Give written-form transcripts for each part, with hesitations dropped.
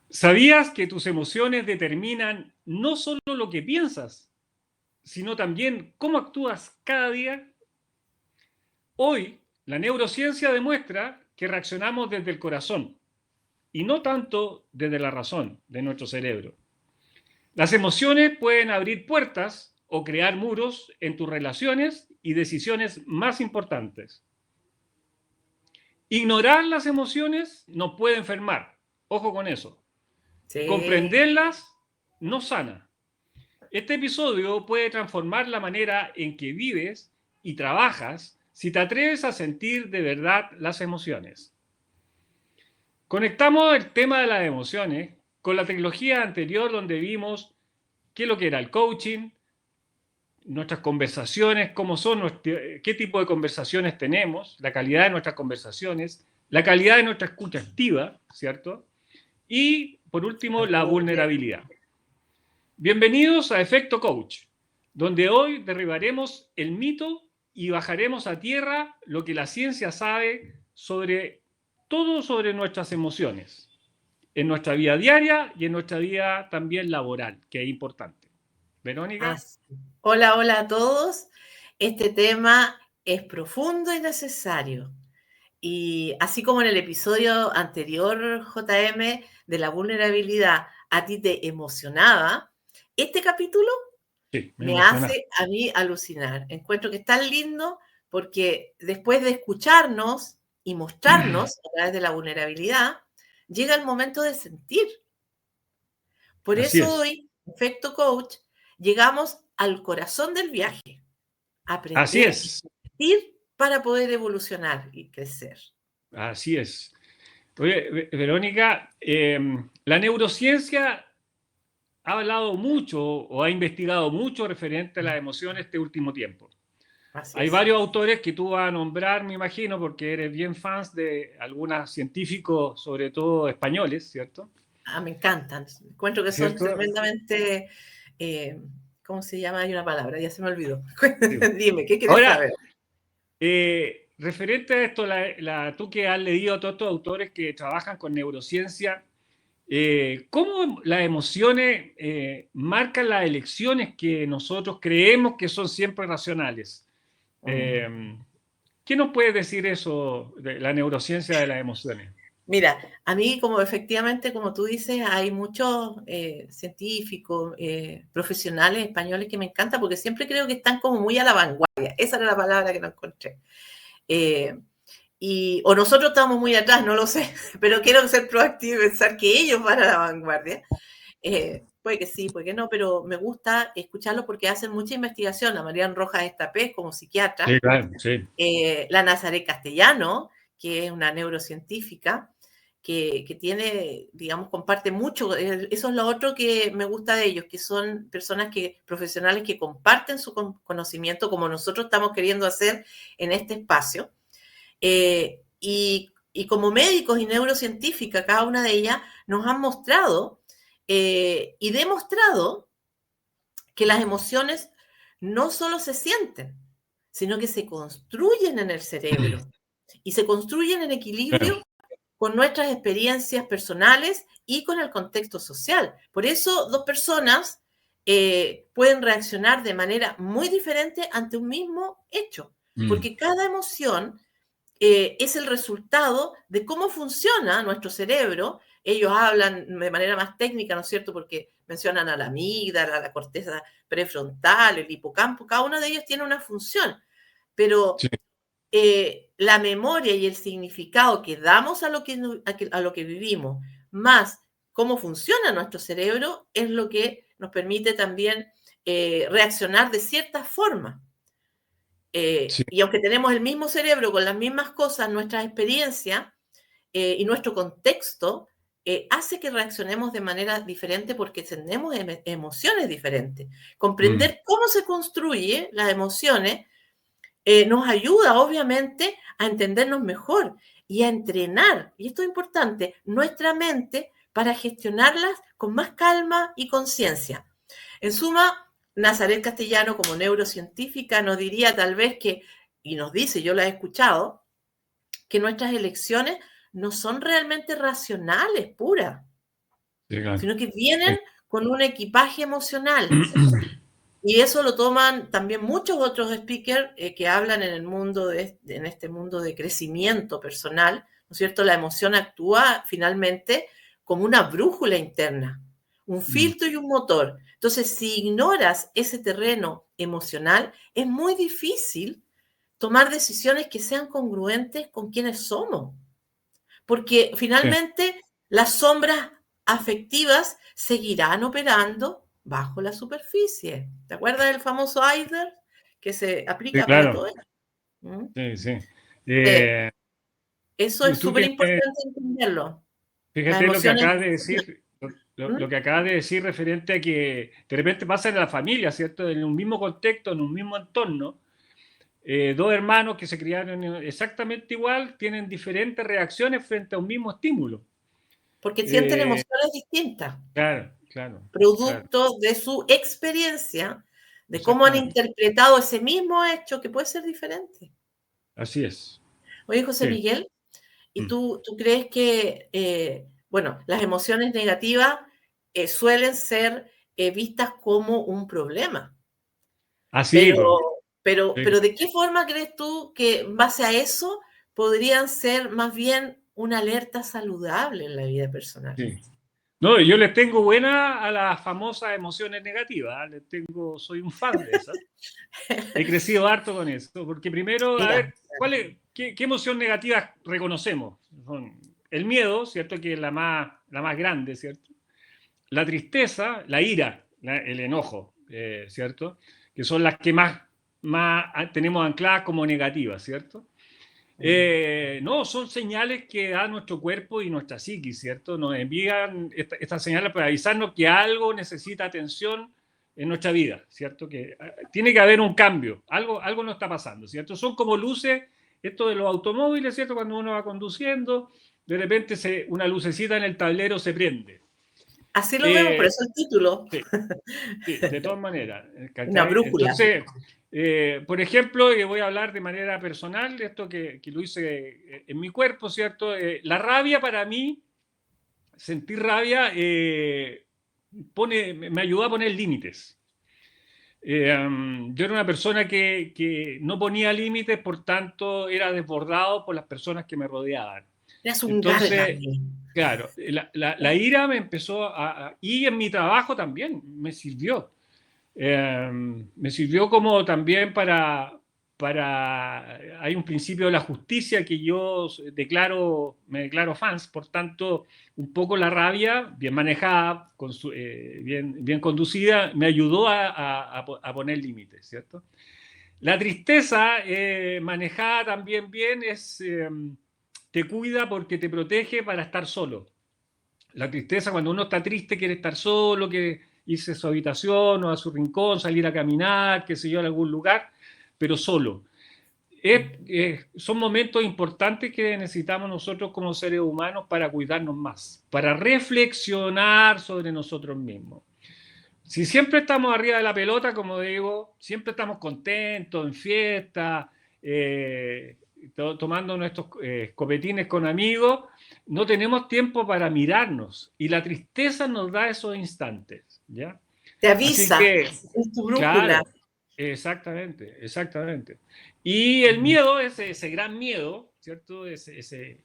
¿Sabías que tus emociones determinan no solo lo que piensas, sino también cómo actúas cada día? Hoy, la neurociencia demuestra que reaccionamos desde el corazón y no tanto desde la razón de nuestro cerebro. Las emociones pueden abrir puertas o crear muros en tus relaciones y decisiones más importantes. Ignorar las emociones nos puede enfermar. Ojo con eso. Sí. Comprenderlas no sana. Este episodio puede transformar la manera en que vives y trabajas si te atreves a sentir de verdad las emociones. Conectamos el tema de las emociones con la trilogía anterior donde vimos qué es lo que era el coaching, nuestras conversaciones, cómo son, qué tipo de conversaciones tenemos, la calidad de nuestras conversaciones, la calidad de nuestra escucha activa, ¿cierto? Y, por último, la vulnerabilidad. Bienvenidos a Efecto Coach, donde hoy derribaremos el mito y bajaremos a tierra lo que la ciencia sabe sobre todo sobre nuestras emociones, en nuestra vida diaria y en nuestra vida también laboral, que es importante. Verónica. Hola, hola a todos. Este tema es profundo y necesario. Y así como en el episodio anterior, JM, de la vulnerabilidad, a ti te emocionaba, este capítulo Sí, me me emociona. hace a mí alucinar. Encuentro que es tan lindo porque después de escucharnos y mostrarnos a través de la vulnerabilidad, llega el momento de sentir. Por Así eso es, hoy, Efecto Coach, llegamos al corazón del viaje, así aprender y es, sentir para poder evolucionar y crecer. así es. Oye, Verónica, la neurociencia ha hablado mucho o ha investigado mucho referente a las emociones este último tiempo. Así Hay es. varios autores que tú vas a nombrar, me imagino, porque eres bien fans de algunos científicos, sobre todo españoles, ¿cierto? Me encantan. Encuentro que son ¿Cierto? tremendamente, eh, ¿cómo se llama? Hay una palabra, ya se me olvidó. Sí. Dime, ¿qué quieres Ahora, saber? referente a esto, tú que has leído a todos estos autores que trabajan con neurociencia, ¿cómo las emociones marcan las elecciones que nosotros creemos que son siempre racionales? Eh, ¿Qué nos puede decir eso de la neurociencia de las emociones? Mira, a mí como efectivamente, como tú dices, hay muchos científicos, profesionales españoles que me encantan porque siempre creo que están como muy a la vanguardia. Esa era la palabra que no encontré. Eh, o nosotros estamos muy atrás, no lo sé, pero quiero ser proactiva y pensar que ellos van a la vanguardia. Puede que sí, puede que no, pero me gusta escucharlos porque hacen mucha investigación. La Marian Rojas Estapés como psiquiatra, Sí, claro, sí. la Nazaret Castellano, que es una neurocientífica, que tiene, digamos, comparte mucho. Eso es lo otro que me gusta de ellos, que son personas profesionales que comparten su conocimiento como nosotros estamos queriendo hacer en este espacio. Y como médicos y neurocientíficas, cada una de ellas nos han mostrado y demostrado que las emociones no solo se sienten, sino que se construyen en el cerebro y se construyen en Claro. equilibrio con nuestras experiencias personales y con el contexto social. Por eso dos personas pueden reaccionar de manera muy diferente ante un mismo hecho, Mm. porque cada emoción es el resultado de cómo funciona nuestro cerebro. Ellos hablan de manera más técnica, ¿no es cierto? Porque mencionan a la amígdala, a la corteza prefrontal, el hipocampo, cada uno de ellos tiene una función, pero Sí. la memoria y el significado que damos a lo que vivimos, más cómo funciona nuestro cerebro, es lo que nos permite también reaccionar de cierta forma. Sí. Y aunque tenemos el mismo cerebro con las mismas cosas, nuestras experiencias y nuestro contexto hace que reaccionemos de manera diferente porque tenemos emociones diferentes. Mm. Comprender cómo se construyen las emociones nos ayuda, obviamente, a entendernos mejor y a entrenar, y esto es importante, nuestra mente para gestionarlas con más calma y conciencia. En suma, Nazaret Castellano, como neurocientífica, nos diría tal vez que, y nos dice, yo la he escuchado, que nuestras elecciones no son realmente racionales, puras. Sí, claro. sino que Sí. vienen con un equipaje emocional. Y eso lo toman también muchos otros speakers que hablan en el mundo en este mundo de crecimiento personal, ¿no es cierto? La emoción actúa finalmente como una brújula interna, un Mm. filtro y un motor. Entonces, si ignoras ese terreno emocional, es muy difícil tomar decisiones que sean congruentes con quienes somos, porque Sí, finalmente las sombras afectivas seguirán operando bajo la superficie. ¿Te acuerdas del famoso iceberg que se sí, aplica para todo claro. esto? ¿Mm? Sí, sí. Entonces, Eh, eso es tú súper que importante entenderlo. Las fíjate lo que emociones. acabas de decir, lo ¿Mm? que acabas de decir referente a que de repente pasa en la familia, ¿cierto? En un mismo contexto, en un mismo entorno, dos hermanos que se criaron exactamente igual tienen diferentes reacciones frente a un mismo estímulo. Porque sienten Eh, emociones distintas, claro, claro, claro, producto de su experiencia, de cómo han exactamente. interpretado ese mismo hecho que puede ser diferente. Así es. Oye, José Sí. Miguel, ¿y Mm. tú crees que, bueno, las emociones negativas suelen ser vistas como un problema? Así, Pero, pues. Sí, pero ¿de qué forma crees tú que en base a eso podrían ser más bien una alerta saludable en la vida personal? sí. No, yo les tengo buena a las famosas emociones negativas. Les tengo, soy un fan de esas. He crecido harto con eso, porque primero, a Mira, ver, qué emoción negativa reconocemos? El miedo, ¿cierto? Que es la más grande, ¿cierto? La tristeza, la ira, el enojo, ¿cierto? Que son las que más tenemos ancladas como negativas, ¿cierto? No, son señales que da nuestro cuerpo y nuestra psiquis, ¿cierto? Nos envían estas señales para avisarnos que algo necesita atención en nuestra vida, ¿cierto? Que tiene que haber un cambio, algo no está pasando, ¿cierto? Son como luces, esto de los automóviles, ¿cierto? Cuando uno va conduciendo, de repente una lucecita en el tablero se prende. así lo vemos, por Eh, eso el título, sí, sí, de todas maneras. una ¿Cachai? brújula. Entonces, por ejemplo, voy a hablar de manera personal de esto que lo hice en mi cuerpo, ¿cierto? La rabia para mí, sentir rabia, me ayudó a poner límites. Yo era una persona que no ponía límites, por tanto era desbordado por las personas que me rodeaban. Eras un Entonces, gárgame. claro, la ira me empezó y en mi trabajo también me sirvió. Me sirvió como también hay un principio de la justicia que me declaro fans, por tanto, un poco la rabia, bien manejada, bien conducida, me ayudó a poner límites, ¿cierto? La tristeza, manejada también bien, te cuida porque te protege para estar solo. La tristeza, cuando uno está triste, quiere estar solo, quiere irse a su habitación o a su rincón, salir a caminar, qué sé yo, a algún lugar, pero solo. Son momentos importantes que necesitamos nosotros como seres humanos para cuidarnos más, para reflexionar sobre nosotros mismos. Si siempre estamos arriba de la pelota, como digo, siempre estamos contentos, en fiesta, eh, tomando nuestros copetines con amigos, no tenemos tiempo para mirarnos y la tristeza nos da esos instantes, ¿ya? Te Así avisa, que, es tu brújula. claro, exactamente, exactamente. Y el miedo, ese gran miedo, ¿cierto? Ese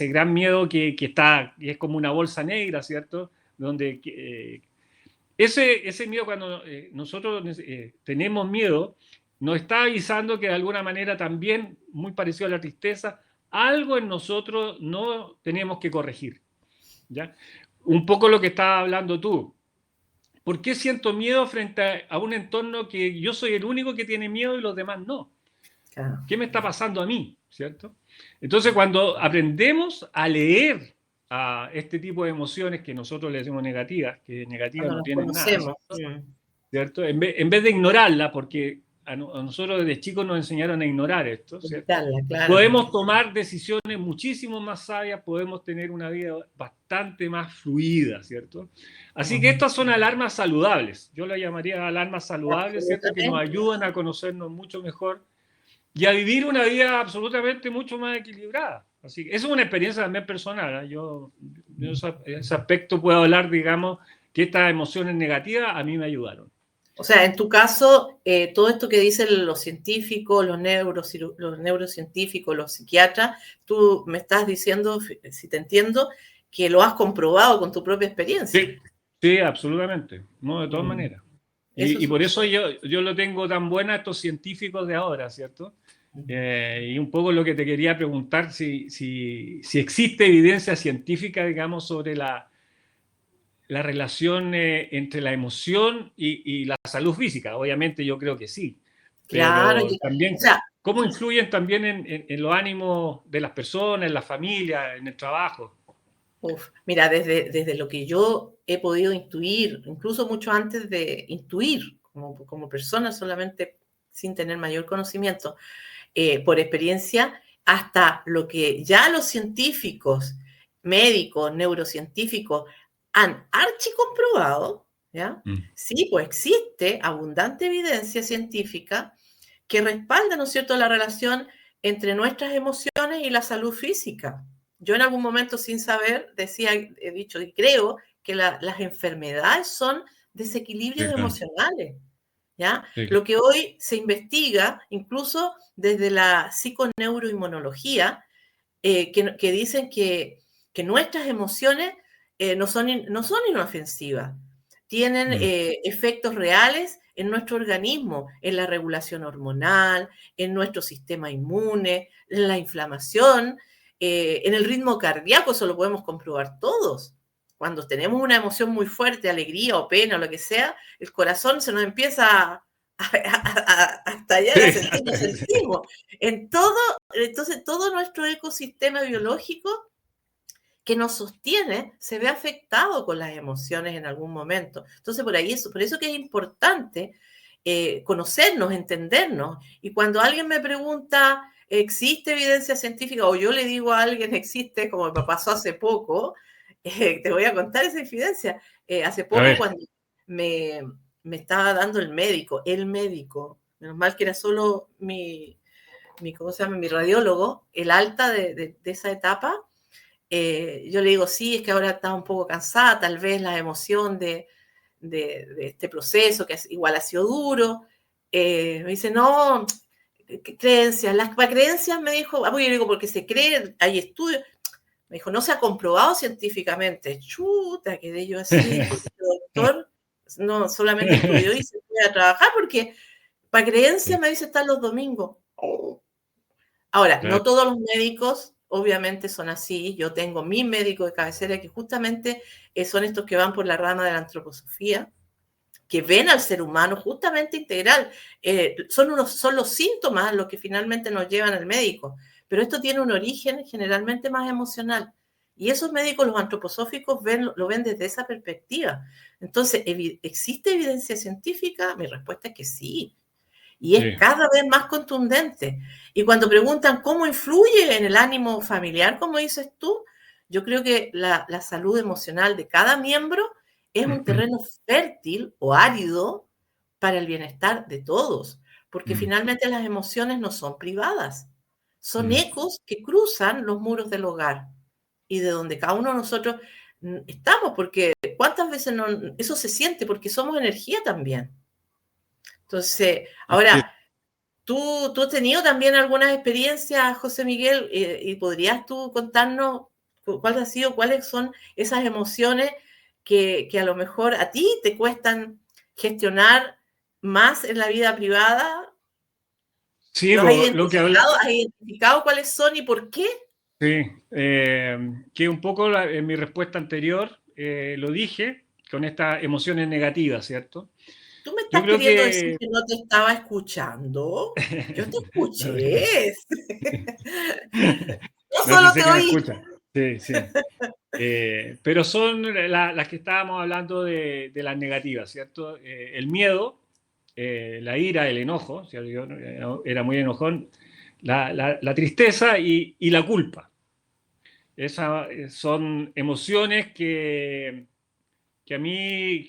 gran miedo que es como una bolsa negra, ¿cierto? Donde ese miedo, cuando nosotros tenemos miedo, nos está avisando que de alguna manera también, muy parecido a la tristeza, algo en nosotros no tenemos que corregir. ¿Ya? Un poco lo que estabas hablando tú. ¿Por qué siento miedo frente a un entorno que yo soy el único que tiene miedo y los demás no? Claro. ¿Qué me está pasando a mí? ¿Cierto? Entonces, cuando aprendemos a leer a este tipo de emociones que nosotros le decimos negativas, que negativas Cuando no nos tienen nada, conocemos. ¿cierto? En vez de ignorarla, porque a nosotros desde chicos nos enseñaron a ignorar esto, ¿cierto? Evitarla, claro. Podemos tomar decisiones muchísimo más sabias, podemos tener una vida bastante más fluida, ¿cierto? Así que estas son alarmas saludables. Yo las llamaría alarmas saludables, ¿cierto? Que nos Absolutamente. ayudan a conocernos mucho mejor y a vivir una vida absolutamente mucho más equilibrada. Así que eso es una experiencia también personal, ¿eh? Yo ese aspecto puedo hablar, digamos, que estas emociones negativas a mí me ayudaron. O sea, en tu caso, todo esto que dicen los científicos, los neurocientíficos, los psiquiatras, tú me estás diciendo, si te entiendo, que lo has comprobado con tu propia experiencia. Sí, sí, absolutamente, no, de todas maneras. Eso Y es por súper eso bueno. yo lo tengo tan buena a estos científicos de ahora, ¿cierto? Y un poco lo que te quería preguntar, si existe evidencia científica, digamos, sobre la relación entre la emoción y la salud física. Obviamente yo creo que sí, Claro, pero o también, sea, ¿cómo influyen también en los ánimos de las personas, en la familia, en el trabajo? mira, desde lo que yo he podido intuir, incluso mucho antes de intuir como persona, solamente sin tener mayor conocimiento, por experiencia, hasta lo que ya los científicos, médicos, neurocientíficos han archicomprobado, ¿ya? Mm. Sí, pues existe abundante evidencia científica que respalda, ¿no es cierto?, la relación entre nuestras emociones y la salud física. Yo en algún momento, sin saber, he dicho y creo que las enfermedades son desequilibrios Sí, claro. emocionales. ¿Ya? Sí, Lo que hoy se investiga, incluso desde la psiconeuroinmunología, que dicen que nuestras emociones no son inofensivas, tienen mm, efectos reales en nuestro organismo, en la regulación hormonal, en nuestro sistema inmune, en la inflamación, en el ritmo cardíaco, eso lo podemos comprobar todos. Cuando tenemos una emoción muy fuerte, alegría o pena o lo que sea, el corazón se nos empieza a estallar, a sí, sentir, lo sentimos. Entonces, todo nuestro ecosistema biológico que nos sostiene se ve afectado con las emociones en algún momento. Entonces, por eso que es importante conocernos, entendernos. Y cuando alguien me pregunta, ¿existe evidencia científica? O yo le digo a alguien, existe, como me pasó hace poco, te voy a contar esa evidencia. Hace a poco, ver, cuando me, me estaba dando el médico, menos mal que era solo ¿cómo se llama? Mi radiólogo, el alta de esa etapa, yo le digo, sí, es que ahora está un poco cansada, tal vez la emoción de este proceso, que igual ha sido duro. Me dice, no, creencias, las creencias me dijo, yo digo, porque se cree, hay estudios. Me dijo, no se ha comprobado científicamente. Chuta, quedé yo así, este doctor no solamente estudió y se fue a trabajar, porque para creencias me dice están los domingos. Ahora, claro, no todos los médicos obviamente son así. Yo tengo mi médico de cabecera que justamente son estos que van por la rama de la antroposofía, que ven al ser humano justamente integral. Son los síntomas los que finalmente nos llevan al médico, pero esto tiene un origen generalmente más emocional. Y esos médicos, los antroposóficos, lo ven desde esa perspectiva. Entonces, ¿existe evidencia científica? Mi respuesta es que sí, y es sí. cada vez más contundente. Y cuando preguntan cómo influye en el ánimo familiar, como dices tú, yo creo que la salud emocional de cada miembro es un terreno fértil o árido para el bienestar de todos, porque Mm, finalmente las emociones no son privadas, son mm. ecos que cruzan los muros del hogar y de donde cada uno de nosotros estamos, porque cuántas veces eso se siente, porque somos energía también. Entonces, Así es. ahora, ¿tú has tenido también algunas experiencias, José Miguel? ¿Y podrías tú contarnos cuáles son esas emociones que a lo mejor a ti te cuestan gestionar más en la vida privada? Sí, ¿Los has lo que habla, identificado? ¿Has identificado cuáles son y por qué? sí, que un poco en mi respuesta anterior lo dije, con estas emociones negativas, ¿cierto? ¿Tú me Yo estás creo queriendo decir que... que no te estaba escuchando? Yo te No, escuché. Yo no, sí solo sé te que me oí. escuchan. Sí, sí. Pero son las que estábamos hablando de las negativas, ¿cierto? El miedo, la ira, el enojo, ¿cierto? Yo era muy enojón, la tristeza y la culpa. Esas son emociones que a mí,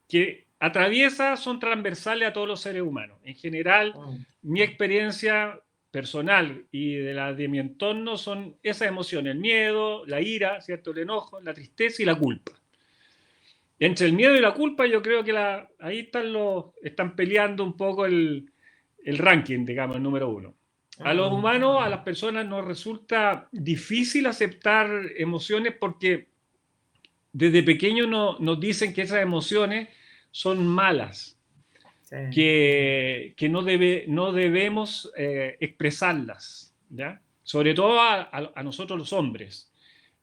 que atraviesa, son transversales a todos los seres humanos. En general, mi experiencia personal y de la de mi entorno son esas emociones, el miedo, la ira, ¿cierto? El enojo, la tristeza y la culpa. Entre el miedo y la culpa yo creo que ahí están peleando un poco el ranking, digamos, el número uno. A los humanos, a las personas nos resulta difícil aceptar emociones porque desde pequeños nos dicen que esas emociones son malas, Sí. que no debemos expresarlas, ¿ya? Sobre todo a nosotros los hombres,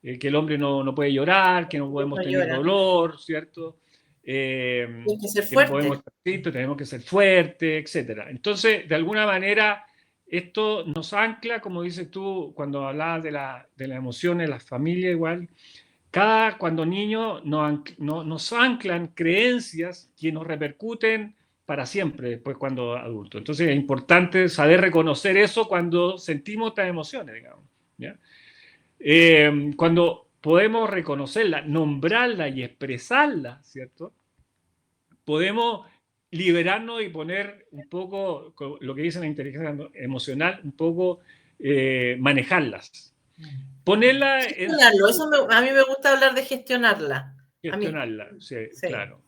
que el hombre no puede llorar, que no podemos No tener llora. dolor, ¿cierto? Hay que ser Que no fuerte. podemos estar tristes, tenemos que ser fuertes, etc. Entonces, de alguna manera, esto nos ancla, como dices tú, cuando hablabas de las emociones, las familias igual, cuando niños nos anclan creencias que nos repercuten para siempre después cuando adultos. Entonces es importante saber reconocer eso cuando sentimos estas emociones, digamos, ¿ya? Cuando podemos reconocerla, nombrarla y expresarla, ¿cierto? Podemos liberarnos y poner un poco, lo que dice la inteligencia emocional, un poco manejarlas. Ponerla en Gestionarlo, a mí me gusta hablar de gestionarla. A mí, gestionarla, sí, sí. claro.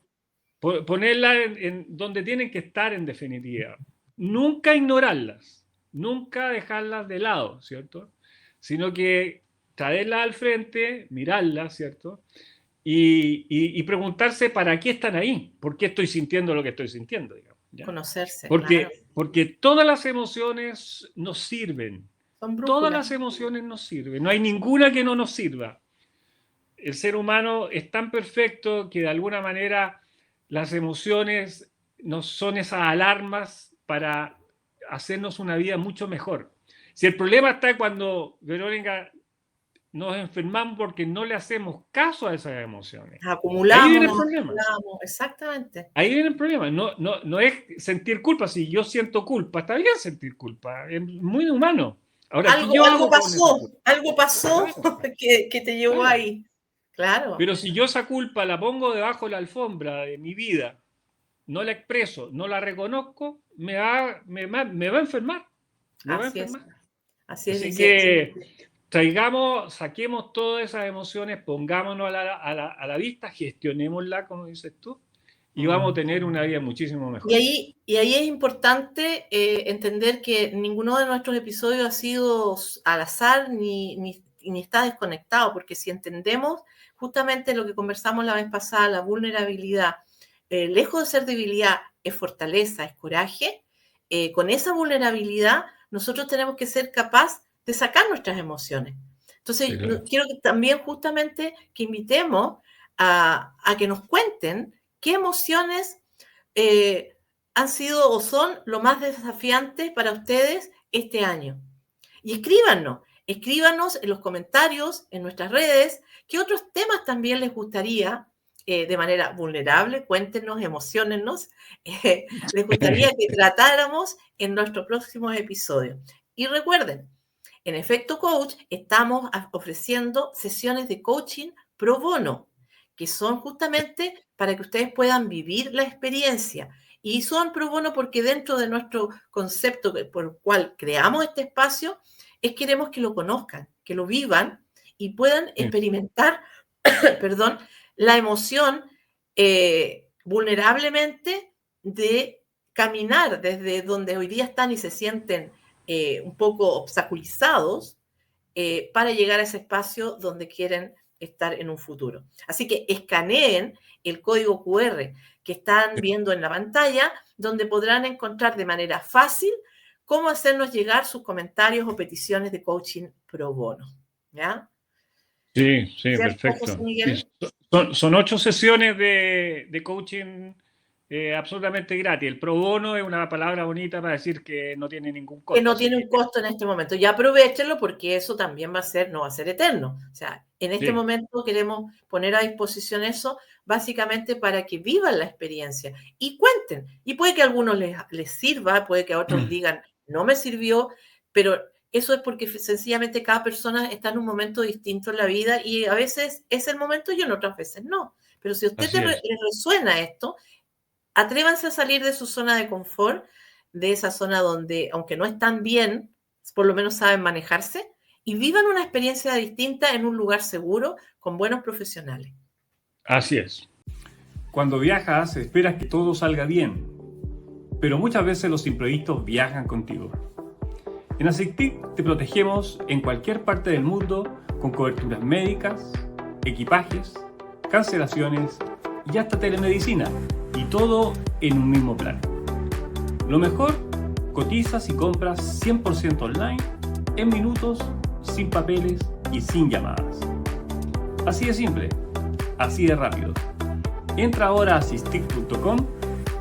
Ponerla en donde tienen que estar en definitiva. Nunca ignorarlas, nunca dejarlas de lado, ¿cierto? Sino que traerlas al frente, mirarlas, ¿cierto? Y preguntarse para qué están ahí, por qué estoy sintiendo lo que estoy sintiendo, digamos, ¿ya? Conocerse, claro. Porque todas las emociones nos sirven, Son todas brújulas. las emociones nos sirven, no hay ninguna que no nos sirva. El ser humano es tan perfecto que de alguna manera las emociones no son esas alarmas para hacernos una vida mucho mejor. Si el problema está cuando, Verónica, nos enfermamos porque no le hacemos caso a esas emociones. Ahí viene el problema. Acumulamos, exactamente. Ahí viene el problema. No es sentir culpa. Si yo siento culpa, está bien sentir culpa. Es muy humano. Ahora, ¿qué yo hago con esa culpa? Algo pasó Claro, que te llevó claro. ahí. Claro. Pero si yo esa culpa la pongo debajo de la alfombra de mi vida, no la expreso, no la reconozco, me va a enfermar. Me va a Así es. enfermar. Así es. Así que saquemos todas esas emociones, pongámonos a la vista, gestionémosla, como dices tú, y vamos a tener una vida muchísimo mejor. Y ahí es importante entender que ninguno de nuestros episodios ha sido al azar ni está desconectado, porque si entendemos justamente lo que conversamos la vez pasada, la vulnerabilidad, lejos de ser debilidad, es fortaleza, es coraje, con esa vulnerabilidad nosotros tenemos que ser capaces de sacar nuestras emociones. Entonces, Sí, claro. quiero que también justamente que invitemos a que nos cuenten qué emociones han sido o son lo más desafiantes para ustedes este año. Y escríbanos en los comentarios, en nuestras redes, qué otros temas también les gustaría, de manera vulnerable, cuéntenos, emocionennos, les gustaría que tratáramos en nuestros próximos episodios. Y recuerden, en Efecto Coach estamos ofreciendo sesiones de coaching pro bono, que son justamente para que ustedes puedan vivir la experiencia. Y son pro bono porque dentro de nuestro concepto por el cual creamos este espacio, queremos que lo conozcan, que lo vivan y puedan experimentar, perdón, la emoción vulnerablemente de caminar desde donde hoy día están y se sienten un poco obstaculizados para llegar a ese espacio donde quieren estar en un futuro. Así que escaneen el código QR que están viendo en la pantalla, donde podrán encontrar de manera fácil cómo hacernos llegar sus comentarios o peticiones de coaching pro bono. ¿Ya? Sí, ¿Cierto, perfecto. José Miguel? Sí, son 8 sesiones de coaching absolutamente gratis. El pro bono es una palabra bonita para decir que no tiene ningún costo. Que no tiene un costo en este momento. Y aprovechenlo porque eso también no va a ser eterno. O sea, en este momento queremos poner a disposición eso básicamente para que vivan la experiencia y cuenten. Y puede que a algunos les sirva, puede que a otros digan, no me sirvió, pero eso es porque sencillamente cada persona está en un momento distinto en la vida y a veces es el momento y en otras veces no. Pero si a usted le resuena esto, atrévanse a salir de su zona de confort, de esa zona donde, aunque no están bien, por lo menos saben manejarse, y vivan una experiencia distinta en un lugar seguro, con buenos profesionales. Así es. Cuando viajas, esperas que todo salga bien, pero muchas veces los imprevistos viajan contigo. En ASICTIC te protegemos en cualquier parte del mundo con coberturas médicas, equipajes, cancelaciones y hasta telemedicina, y todo en un mismo plan. Lo mejor, cotizas y compras 100% online, en minutos, sin papeles y sin llamadas. Así de simple, así de rápido. Entra ahora a asistic.com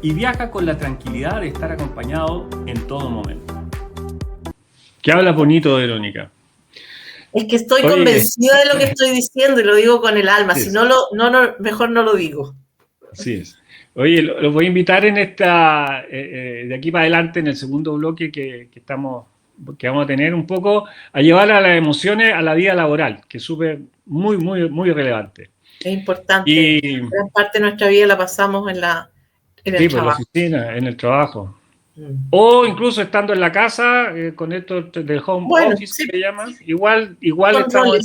y viaja con la tranquilidad de estar acompañado en todo momento. Que hablas bonito, Verónica. Es que estoy convencida de lo que estoy diciendo y lo digo con el alma. Si no, mejor no lo digo. Así es. Oye, los voy a invitar en de aquí para adelante, en el segundo bloque que vamos a tener un poco, a llevar a las emociones a la vida laboral, que es súper, muy, muy, muy relevante. Es importante. Y gran parte de nuestra vida la pasamos en el trabajo. Por la oficina, en el trabajo. O incluso estando en la casa, con esto del home office, sí, que se llama, igual estamos en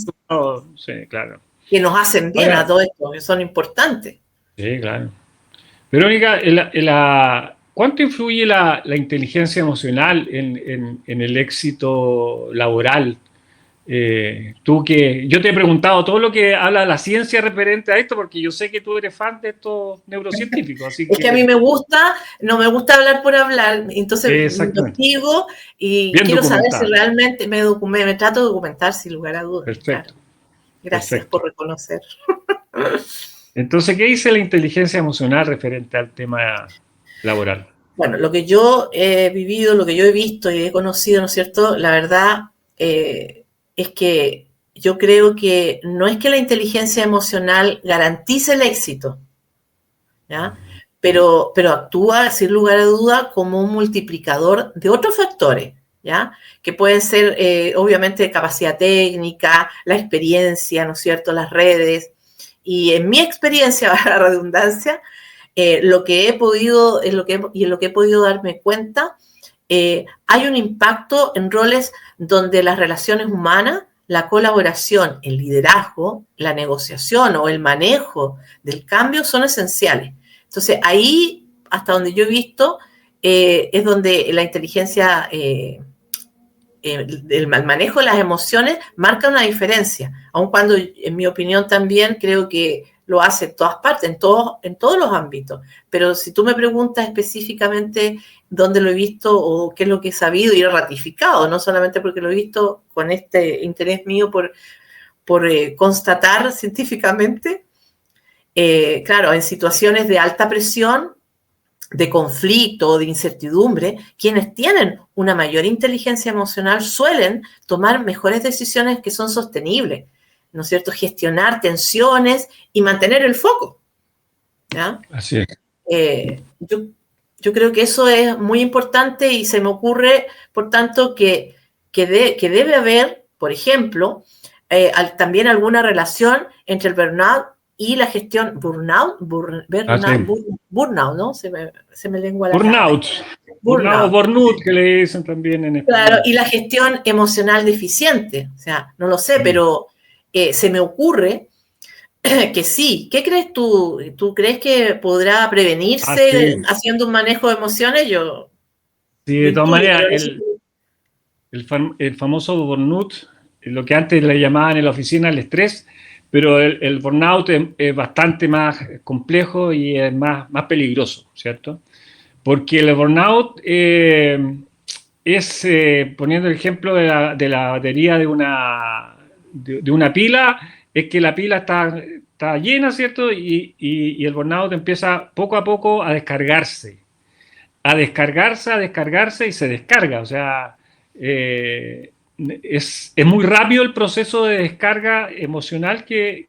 sí, claro. Que nos hacen bien a todo esto, que son importantes. Sí, claro. Verónica, ¿cuánto influye la inteligencia emocional en el éxito laboral? Yo te he preguntado todo lo que habla la ciencia referente a esto, porque yo sé que tú eres fan de estos neurocientíficos. Así es que a mí no me gusta hablar por hablar, entonces lo digo y bien quiero saber si realmente me trato de documentar sin lugar a dudas. Perfecto. Claro. Gracias por reconocer. Entonces, ¿qué dice la inteligencia emocional referente al tema laboral? Bueno, lo que yo he vivido, lo que yo he visto y he conocido, ¿no es cierto? La verdad es que yo creo que no es que la inteligencia emocional garantice el éxito, ¿ya? Pero actúa, sin lugar a duda, como un multiplicador de otros factores, ¿ya? Que pueden ser, obviamente, capacidad técnica, la experiencia, ¿no es cierto?, las redes. Y en mi experiencia, a la redundancia, lo que he podido darme cuenta, hay un impacto en roles donde las relaciones humanas, la colaboración, el liderazgo, la negociación o el manejo del cambio son esenciales. Entonces, ahí, hasta donde yo he visto, es donde la inteligencia, el manejo de las emociones marca una diferencia, aun cuando, en mi opinión, también creo que lo hace en todas partes, en todos los ámbitos. Pero si tú me preguntas específicamente dónde lo he visto o qué es lo que he sabido y he ratificado, no solamente porque lo he visto con este interés mío por constatar científicamente, claro, en situaciones de alta presión, de conflicto, de incertidumbre, quienes tienen una mayor inteligencia emocional suelen tomar mejores decisiones que son sostenibles, ¿no es cierto? Gestionar tensiones y mantener el foco, ¿ya? Así es. Yo creo que eso es muy importante y se me ocurre, por tanto, que debe haber, por ejemplo, también alguna relación entre el burnout y la gestión burnout, ¿no? Se me lengua la burnout, que le dicen también en español. Claro, y la gestión emocional deficiente, o sea, no lo sé, pero se me ocurre que sí. ¿Qué crees tú? ¿Tú crees que podrá prevenirse haciendo un manejo de emociones? Sí, de todas maneras, el famoso burnout, lo que antes le llamaban en la oficina el estrés, pero el burnout es bastante más complejo y es más peligroso, ¿cierto? Porque el burnout es, poniendo el ejemplo de la batería de una pila, es que la pila está llena, ¿cierto? Y el burnout empieza poco a poco a descargarse y se descarga. O sea, es muy rápido el proceso de descarga emocional que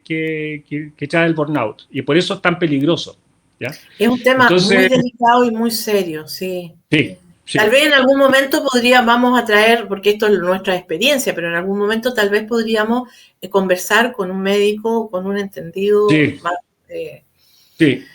trae el burnout, y por eso es tan peligroso, ¿ya? Es un tema muy delicado y muy serio, sí. Sí. Tal vez en algún momento vamos a traer, porque esto es nuestra experiencia, pero en algún momento tal vez podríamos conversar con un médico, con un entendido. Sí, más,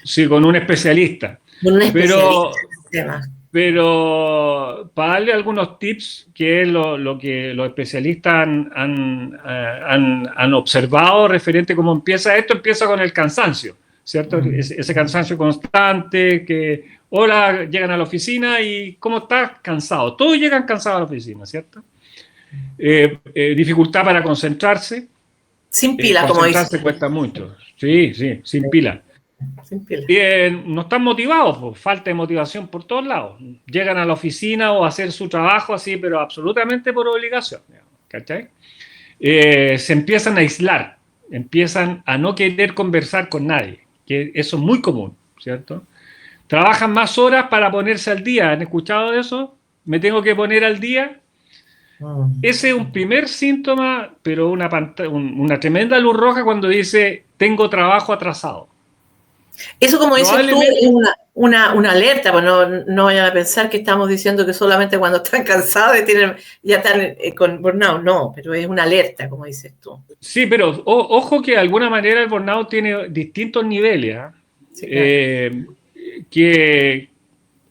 sí, con un especialista. Con un especialista en el tema. Pero para darle algunos tips, que es lo que los especialistas han observado referente a cómo empieza esto, empieza con el cansancio, ¿cierto? Ese cansancio constante, que hola, llegan a la oficina y ¿cómo estás? Cansado. Todos llegan cansados a la oficina, ¿cierto? Dificultad para concentrarse. Sin pila, como dice. Concentrarse cuesta mucho. Sí, sí, sin pila. Sin pila. No están motivados, pues, falta de motivación por todos lados. Llegan a la oficina o a hacer su trabajo así, pero absolutamente por obligación. ¿Cachai? Se empiezan a aislar, empiezan a no querer conversar con nadie, que eso es muy común, ¿cierto? Trabajan más horas para ponerse al día. ¿Han escuchado de eso? ¿Me tengo que poner al día? Ese es un primer síntoma, pero una tremenda luz roja cuando dice tengo trabajo atrasado. Eso, como dices tú, es una alerta, pues no vayan a pensar que estamos diciendo que solamente cuando están cansados ya están con burnout, no, pero es una alerta, como dices tú. Sí, pero ojo que de alguna manera el burnout tiene distintos niveles, ¿eh? Sí, claro. Que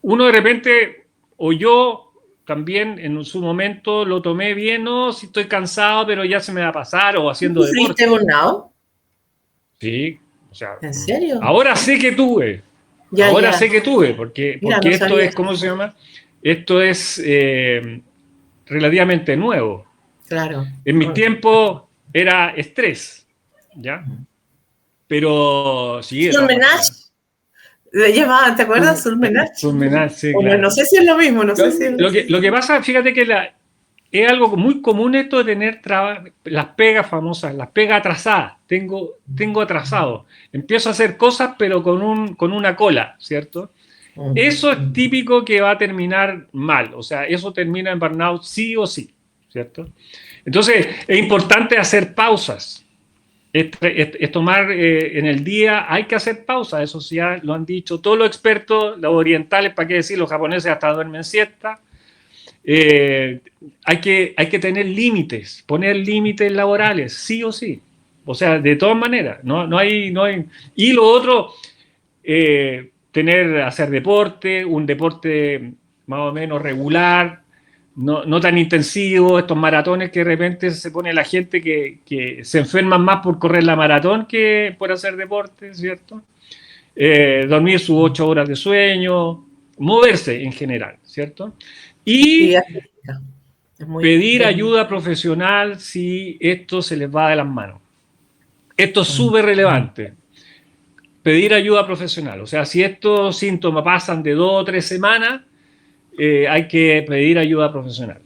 uno de repente, o yo también en su momento lo tomé bien, no, si estoy cansado, pero ya se me va a pasar, o haciendo deporte. ¿Fuiste burnout? Sí. O sea, ¿en serio? Ahora sé que tuve. Sé que tuve, porque no esto es, ¿cómo se llama? Esto es relativamente nuevo. Claro. En mi tiempo era estrés, ¿ya? Pero sí. Surmenage. ¿Te acuerdas? Surmenage. Surmenage, sí, claro. No sé si es lo mismo, no sé si es lo que pasa, fíjate que es algo muy común esto de tener las pegas famosas, las pegas atrasadas. Tengo atrasado. Empiezo a hacer cosas, pero con una cola, ¿cierto? Eso es típico que va a terminar mal. O sea, eso termina en burnout sí o sí, ¿cierto? Entonces, es importante hacer pausas. Es tomar en el día, hay que hacer pausas. Eso sí, ya lo han dicho todos los expertos, los orientales, ¿para qué decir? Los japoneses hasta duermen siesta. Hay que tener límites, poner límites laborales, sí o sí. O sea, de todas maneras, no hay. Y lo otro, hacer deporte, un deporte más o menos regular, no tan intensivo, estos maratones que de repente se pone la gente que se enferman más por correr la maratón que por hacer deporte, ¿cierto? Dormir sus 8 horas de sueño, moverse en general, ¿cierto? Y pedir ayuda profesional si esto se les va de las manos. Esto es súper relevante. Pedir ayuda profesional. O sea, si estos síntomas pasan de 2 o 3 semanas, hay que pedir ayuda profesional.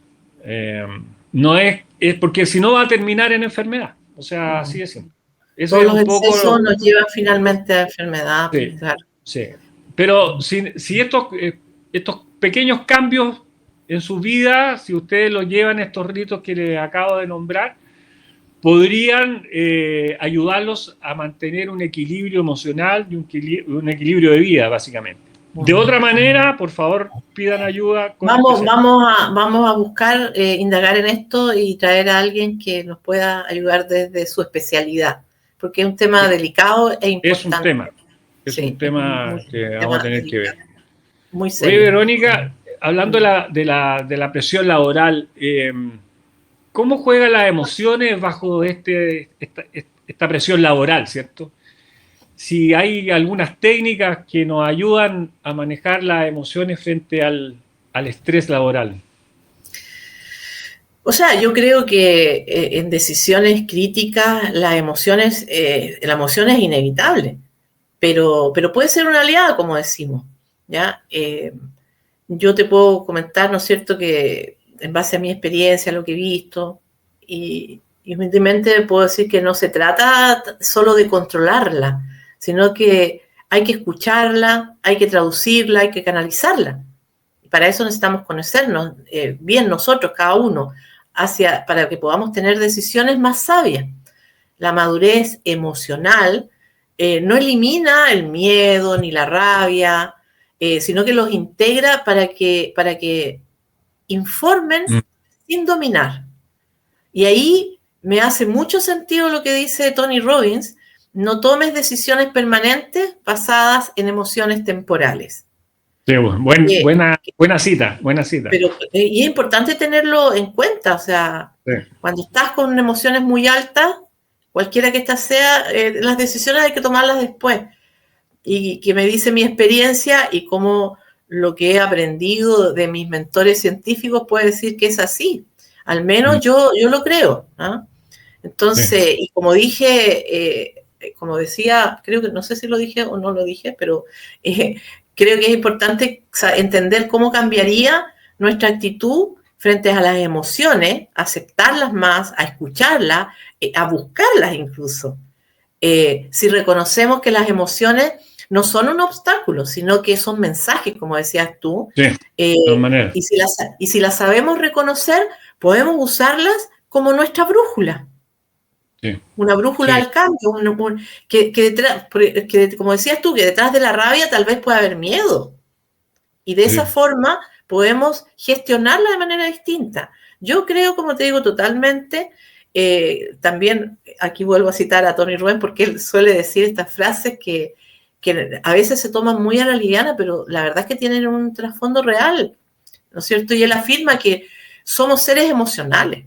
No es porque si no va a terminar en enfermedad. O sea, así de simple. Eso todos los excesos nos llevan finalmente a enfermedad. Sí, claro. Sí. Pero si estos pequeños cambios en su vida, si ustedes lo llevan estos ritos que les acabo de nombrar, podrían ayudarlos a mantener un equilibrio emocional y un equilibrio de vida, básicamente. De otra manera, por favor, pidan ayuda. Vamos a buscar, indagar en esto y traer a alguien que nos pueda ayudar desde su especialidad, porque es un tema delicado e importante. Es un tema que vamos a tener que ver. Muy serio. Oye, Verónica, hablando de la presión laboral, ¿cómo juegan las emociones bajo esta presión laboral, cierto? Si hay algunas técnicas que nos ayudan a manejar las emociones frente al estrés laboral. O sea, yo creo que en decisiones críticas la emoción es inevitable, pero puede ser una aliada, como decimos, ¿ya? Yo te puedo comentar, ¿no es cierto?, que en base a mi experiencia, lo que he visto, y humildemente puedo decir que no se trata solo de controlarla, sino que hay que escucharla, hay que traducirla, hay que canalizarla. Y para eso necesitamos conocernos bien nosotros, cada uno, para que podamos tener decisiones más sabias. La madurez emocional no elimina el miedo ni la rabia, sino que los integra para que informen sin dominar. Y ahí me hace mucho sentido lo que dice Tony Robbins: no tomes decisiones permanentes basadas en emociones temporales. Sí, Eh, buena cita, buena cita. pero y es importante tenerlo en cuenta, o sea, Sí, cuando estás con emociones muy altas, cualquiera que ésta sea, las decisiones hay que tomarlas después. Y que me dice mi experiencia y cómo lo que he aprendido de mis mentores científicos puede decir que es así. Al menos mm, yo lo creo. ¿No? sí, Entonces, y como dije, como decía, creo que no sé si lo dije o no lo dije, pero creo que es importante entender cómo cambiaría nuestra actitud frente a las emociones, aceptarlas más, a escucharlas, a buscarlas incluso. Si reconocemos que las emociones no son un obstáculo, sino que son mensajes, como decías tú, sí, de todas maneras. y si las sabemos reconocer, podemos usarlas como nuestra brújula, Sí, una brújula sí, al cambio, que, como decías tú, que detrás de la rabia tal vez pueda haber miedo, y de esa sí, forma podemos gestionarla de manera distinta. Yo creo, como te digo, totalmente, también aquí vuelvo a citar a Tony Rubén porque él suele decir estas frases que a veces se toman muy a la liviana, pero la verdad es que tienen un trasfondo real, ¿no es cierto? Y él afirma que somos seres emocionales.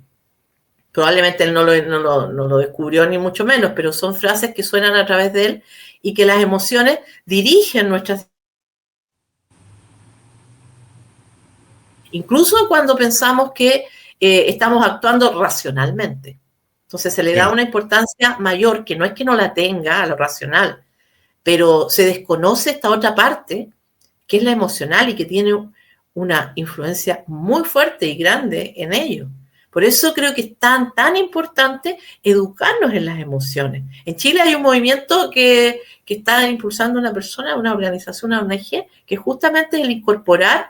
Probablemente él no lo descubrió ni mucho menos, pero son frases que suenan a través de él y que las emociones dirigen nuestras. Incluso cuando pensamos que estamos actuando racionalmente. Entonces se le da sí, una importancia mayor, que no es que no la tenga a lo racional, pero se desconoce esta otra parte, que es la emocional y que tiene una influencia muy fuerte y grande en ello. Por eso creo que es tan importante educarnos en las emociones. En Chile hay un movimiento que está impulsando una persona, una organización, una ONG, que justamente es el incorporar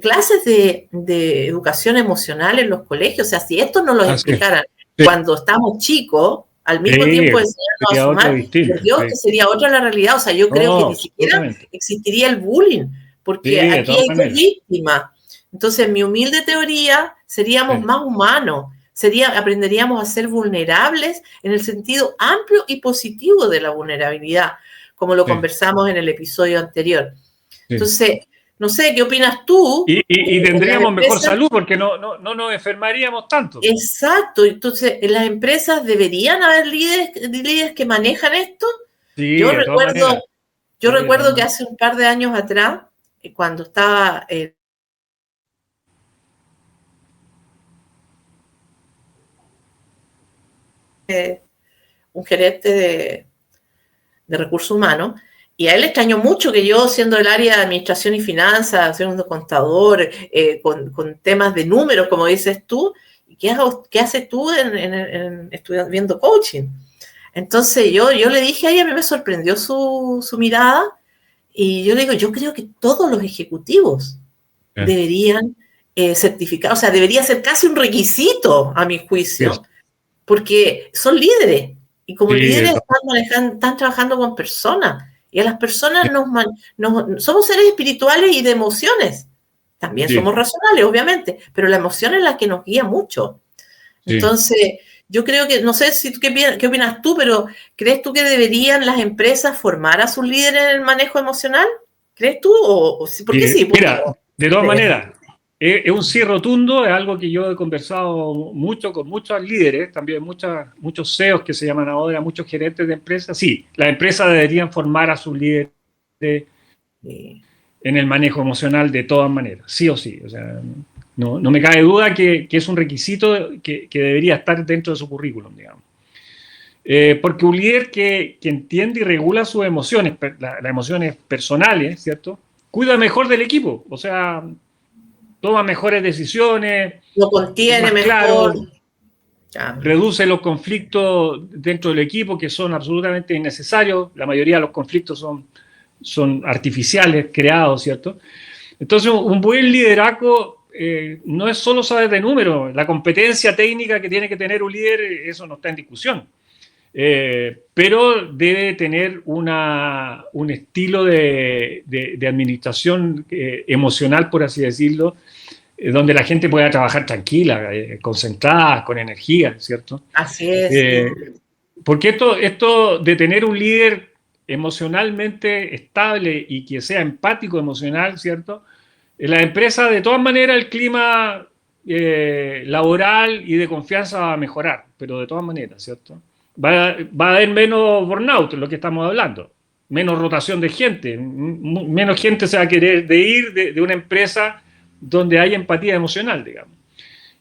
clases de educación emocional en los colegios. O sea, si esto nos lo así es. explicaran Sí, cuando estamos chicos, al mismo sí, tiempo enseñarnos a sería otro sumar, por distinto. Dios, Sí. que sería otra la realidad. O sea, yo creo que No, ni siquiera absolutamente. existiría el bullying, Sí, porque de aquí todas hay dos maneras. víctimas. Entonces, en mi humilde teoría, seríamos Sí, más humanos, aprenderíamos a ser vulnerables en el sentido amplio y positivo de la vulnerabilidad, como lo sí, conversamos en el episodio anterior. sí. Entonces, no sé, ¿qué opinas tú Y en las tendríamos mejor empresas? salud porque no nos enfermaríamos tanto. Exacto, entonces, ¿en las empresas deberían haber líderes que manejan esto? Sí, Yo de todas maneras. recuerdo, yo Sí, de todas recuerdo que maneras. hace un par de años atrás, cuando estaba un gerente de recursos humanos, y a él le extrañó mucho que yo, siendo del área de administración y finanzas, siendo contador, con temas de números, como dices tú, ¿qué haces tú estudiando, viendo coaching? Entonces yo le dije a ella, a mí me sorprendió su mirada, y yo le digo, yo creo que todos los ejecutivos Sí, deberían certificar, o sea, debería ser casi un requisito, a mi sí, juicio, porque son líderes y como sí, líderes están trabajando con personas y a las personas sí, somos seres espirituales y de emociones. También sí, somos racionales, obviamente, pero la emoción es la que nos guía mucho. sí. Entonces, yo creo que, no sé si qué opinas tú, pero ¿crees tú que deberían las empresas formar a sus líderes en el manejo emocional? ¿Crees tú? ¿Por qué sí? ¿Por qué Mira, no? de todas ¿Crees? maneras, es un sí rotundo, es algo que yo he conversado mucho con muchos líderes, también muchos CEOs que se llaman ahora, muchos gerentes de empresas. Sí, las empresas deberían formar a sus líderes Sí, en el manejo emocional de todas maneras, sí o sí. O sea, no me cabe duda que es un requisito que debería estar dentro de su currículum, digamos. Porque un líder que entiende y regula sus emociones, las emociones personales, ¿cierto? Cuida mejor del equipo, o sea, toma mejores decisiones, lo es contiene más mejor. claro, Ya, reduce los conflictos dentro del equipo que son absolutamente innecesarios. La mayoría de los conflictos son artificiales, creados, ¿cierto? Entonces, un buen liderazgo no es solo saber de números, la competencia técnica que tiene que tener un líder, eso no está en discusión. Pero debe tener un estilo de administración emocional, por así decirlo, donde la gente pueda trabajar tranquila, concentrada, con energía, ¿cierto? así es, sí. Eh, porque esto de tener un líder emocionalmente estable y que sea empático emocional, ¿cierto? En la empresa, de todas maneras, el clima laboral y de confianza va a mejorar, pero de todas maneras, ¿cierto? Va a haber menos burnout, lo que estamos hablando, menos rotación de gente, menos gente se va a querer ir de una empresa donde hay empatía emocional, digamos.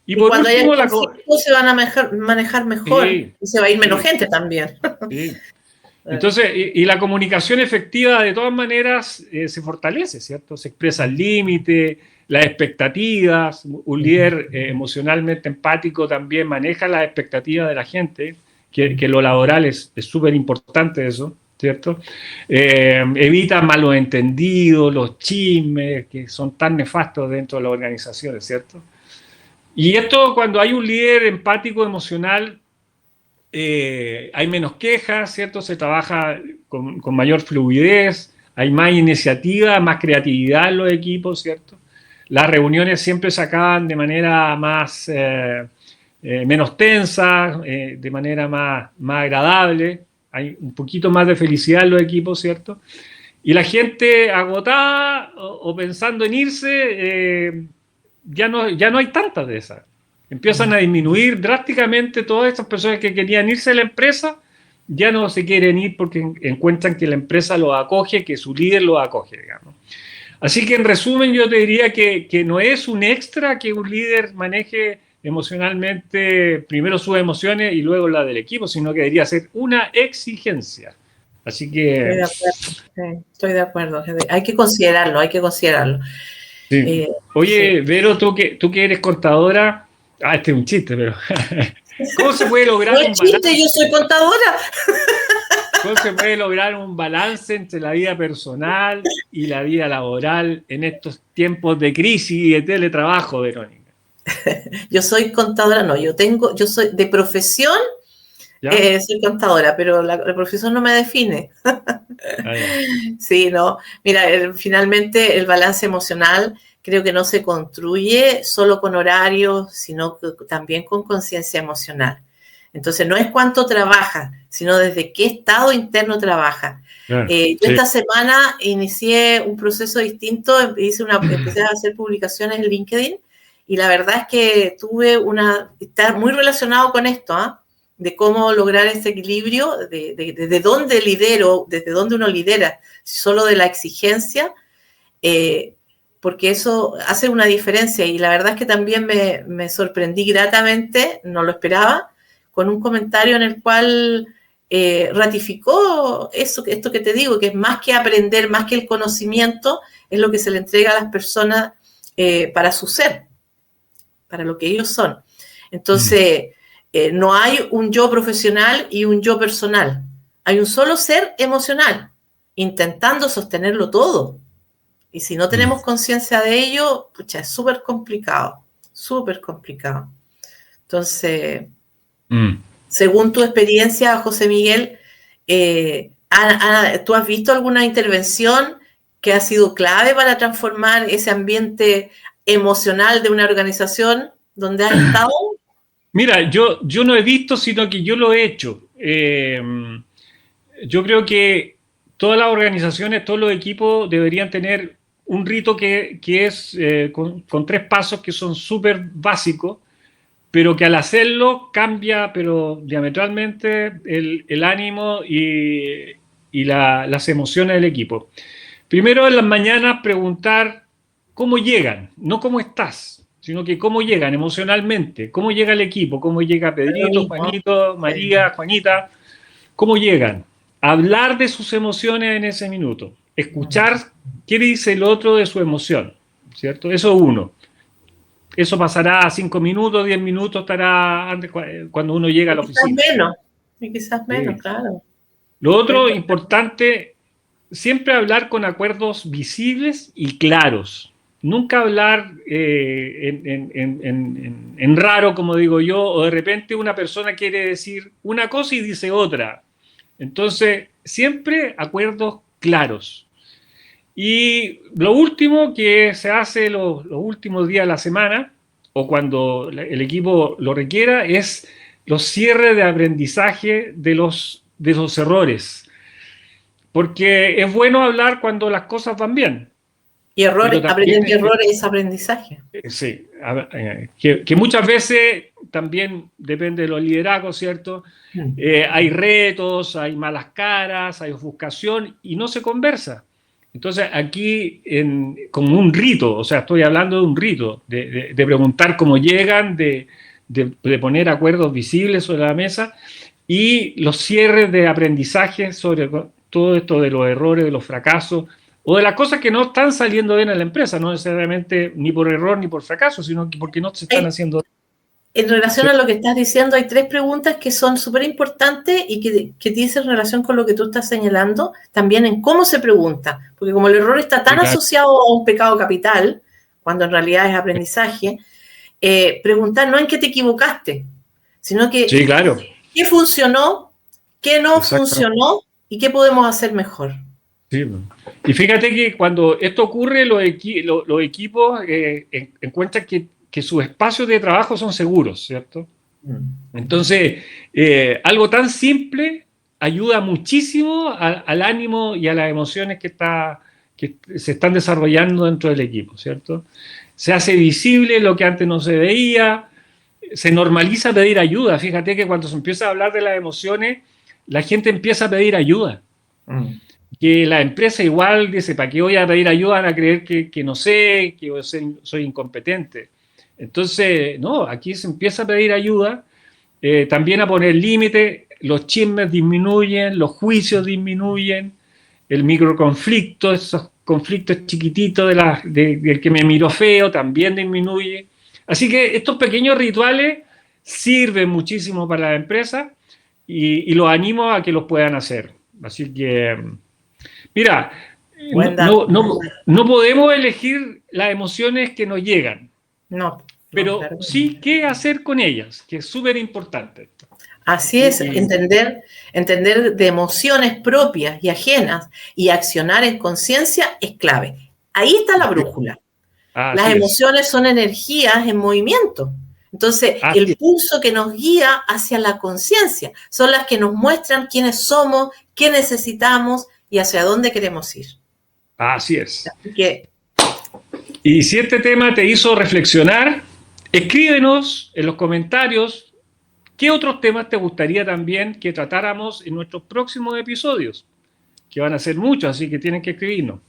Y por cuando último, haya conflictos se van a manejar mejor, sí, y se va a ir menos gente también. Sí. Entonces, y la comunicación efectiva de todas maneras se fortalece, ¿cierto? Se expresa el límite, las expectativas. Un líder emocionalmente empático también maneja las expectativas de la gente, que lo laboral es súper importante eso, ¿cierto? Evita malos entendidos, los chismes que son tan nefastos dentro de las organizaciones, ¿cierto? Y esto, cuando hay un líder empático, emocional, hay menos quejas, ¿cierto? Se trabaja con mayor fluidez, hay más iniciativa, más creatividad en los equipos, ¿cierto? Las reuniones siempre se acaban de manera más, menos tensa, de manera más agradable, hay un poquito más de felicidad en los equipos, ¿cierto? Y la gente agotada o pensando en irse, ya no hay tantas de esas. Empiezan a disminuir drásticamente todas estas personas que querían irse de la empresa, ya no se quieren ir porque encuentran que la empresa los acoge, que su líder los acoge, digamos. Así que en resumen yo te diría que no es un extra que un líder maneje emocionalmente primero sus emociones y luego la del equipo, sino que debería ser una exigencia. Así que... Estoy de acuerdo. Hay que considerarlo, hay que considerarlo. Sí. Oye, sí. Vero, tú que eres contadora... este es un chiste, pero... ¿Cómo se puede lograr un balance? No es chiste, yo soy contadora. ¿Cómo se puede lograr un balance entre la vida personal y la vida laboral en estos tiempos de crisis y de teletrabajo, Verónica? Yo soy contadora, no, yo soy de profesión, soy contadora, pero la profesión no me define. Sí, no. Mira, finalmente el balance emocional creo que no se construye solo con horarios, sino también con conciencia emocional. Entonces, no es cuánto trabaja, sino desde qué estado interno trabaja. Yo esta semana inicié un proceso distinto, empecé a hacer publicaciones en LinkedIn y la verdad es que está muy relacionado con esto, de cómo lograr ese equilibrio, de dónde lidero, desde dónde uno lidera, solo de la exigencia, porque eso hace una diferencia y la verdad es que también me sorprendí gratamente, no lo esperaba, con un comentario en el cual ratificó esto que te digo, que es más que aprender, más que el conocimiento, es lo que se le entrega a las personas para su ser, para lo que ellos son. Entonces, no hay un yo profesional y un yo personal. Hay un solo ser emocional, intentando sostenerlo todo. Y si no tenemos conciencia de ello, pucha, es súper complicado, súper complicado. Entonces, según tu experiencia, José Miguel, ¿tú has visto alguna intervención que ha sido clave para transformar ese ambiente emocional de una organización donde has estado? Mira, yo no he visto, sino que yo lo he hecho. Yo creo que todas las organizaciones, todos los equipos deberían tener un rito que es con 3 pasos que son súper básicos, pero que al hacerlo cambia, pero diametralmente, el ánimo y las emociones del equipo. Primero, en las mañanas, preguntar cómo llegan, no cómo estás, sino que cómo llegan emocionalmente, cómo llega el equipo, cómo llega Pedrito, Juanito, María, Juanita, cómo llegan. Hablar de sus emociones en ese minuto, escuchar qué dice el otro de su emoción, ¿cierto? Eso es uno. Eso pasará 5 minutos, 10 minutos, estará antes cuando uno llega a la oficina. Quizás menos, claro. Lo otro importante, siempre hablar con acuerdos visibles y claros. Nunca hablar en raro, como digo yo, o de repente una persona quiere decir una cosa y dice otra. Entonces, siempre acuerdos claros. Y lo último que se hace los últimos días de la semana, o cuando el equipo lo requiera, es los cierres de aprendizaje de los errores. porque es bueno hablar cuando las cosas van bien. Y errores, También, aprender errores es aprendizaje. sí, que muchas veces también depende de los liderazgos, ¿cierto? Hay retos, hay malas caras, hay ofuscación y no se conversa. Entonces aquí, como un rito, o sea, estoy hablando de un rito, de preguntar cómo llegan, de poner acuerdos visibles sobre la mesa y los cierres de aprendizaje sobre todo esto de los errores, de los fracasos, o de las cosas que no están saliendo bien en la empresa, no necesariamente ni por error ni por fracaso, sino porque no se están haciendo. En relación a lo que estás diciendo, hay 3 preguntas que son súper importantes y que dicen en relación con lo que tú estás señalando, también en cómo se pregunta, porque como el error está tan asociado a un pecado capital, cuando en realidad es aprendizaje, preguntar no en qué te equivocaste, sino que sí, claro. qué funcionó, qué no funcionó y qué podemos hacer mejor. Sí. Y fíjate que cuando esto ocurre, los equipos encuentran que sus espacios de trabajo son seguros, ¿cierto? Entonces, algo tan simple ayuda muchísimo al ánimo y a las emociones que se están desarrollando dentro del equipo, ¿cierto? Se hace visible lo que antes no se veía, se normaliza pedir ayuda. Fíjate que cuando se empieza a hablar de las emociones, la gente empieza a pedir ayuda. Que la empresa igual dice, ¿para qué voy a pedir ayuda? Van a creer que no sé, que soy incompetente. Entonces, no, aquí se empieza a pedir ayuda, también a poner límites, los chismes disminuyen, los juicios disminuyen, el microconflicto, esos conflictos chiquititos del que me miró feo, también disminuye. Así que estos pequeños rituales sirven muchísimo para la empresa y los animo a que los puedan hacer. Así que, mira, no podemos elegir las emociones que nos llegan. No. Pero claro, sí qué hacer con ellas, que es súper importante. Así es, entender de emociones propias y ajenas y accionar en conciencia es clave. Ahí está la brújula. Las emociones son energías en movimiento. Entonces, el pulso que nos guía hacia la conciencia son las que nos muestran quiénes somos, qué necesitamos y hacia dónde queremos ir. Así es. Así que, y si este tema te hizo reflexionar, escríbenos en los comentarios qué otros temas te gustaría también que tratáramos en nuestros próximos episodios, que van a ser muchos, así que tienen que escribirnos.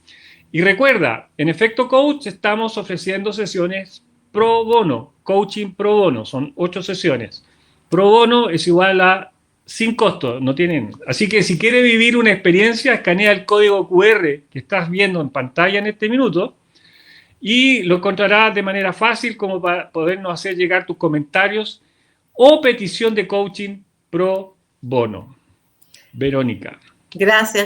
Y recuerda, en Efecto Coach estamos ofreciendo sesiones pro bono, coaching pro bono, son 8 sesiones. Pro bono es igual a sin costo, no tienen. Así que si quieres vivir una experiencia, escanea el código QR que estás viendo en pantalla en este minuto y lo encontrarás de manera fácil como para podernos hacer llegar tus comentarios o petición de coaching pro bono. Verónica. Gracias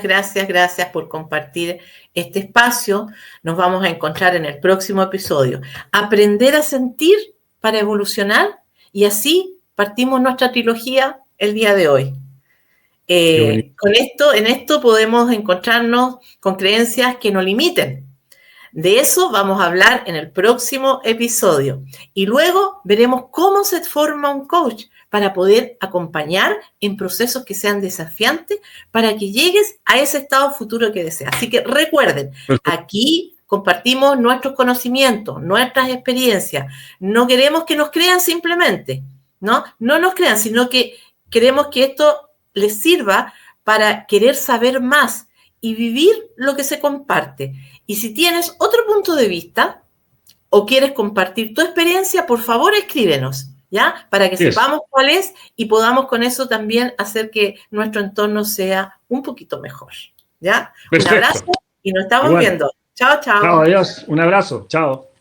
por compartir este espacio. Nos vamos a encontrar en el próximo episodio. Aprender a sentir para evolucionar y así partimos nuestra trilogía el día de hoy. En esto podemos encontrarnos con creencias que nos limiten. De eso vamos a hablar en el próximo episodio. Y luego veremos cómo se forma un coach para poder acompañar en procesos que sean desafiantes para que llegues a ese estado futuro que deseas. Así que recuerden, aquí compartimos nuestros conocimientos, nuestras experiencias. No queremos que nos crean simplemente, ¿no? No nos crean, sino que queremos que esto les sirva para querer saber más y vivir lo que se comparte. Y si tienes otro punto de vista o quieres compartir tu experiencia, por favor escríbenos, ¿ya? Para que sepamos cuál es y podamos con eso también hacer que nuestro entorno sea un poquito mejor, ¿ya? Perfecto. Un abrazo y nos estamos viendo. Chao, chao. Chao, adiós. Un abrazo. Chao.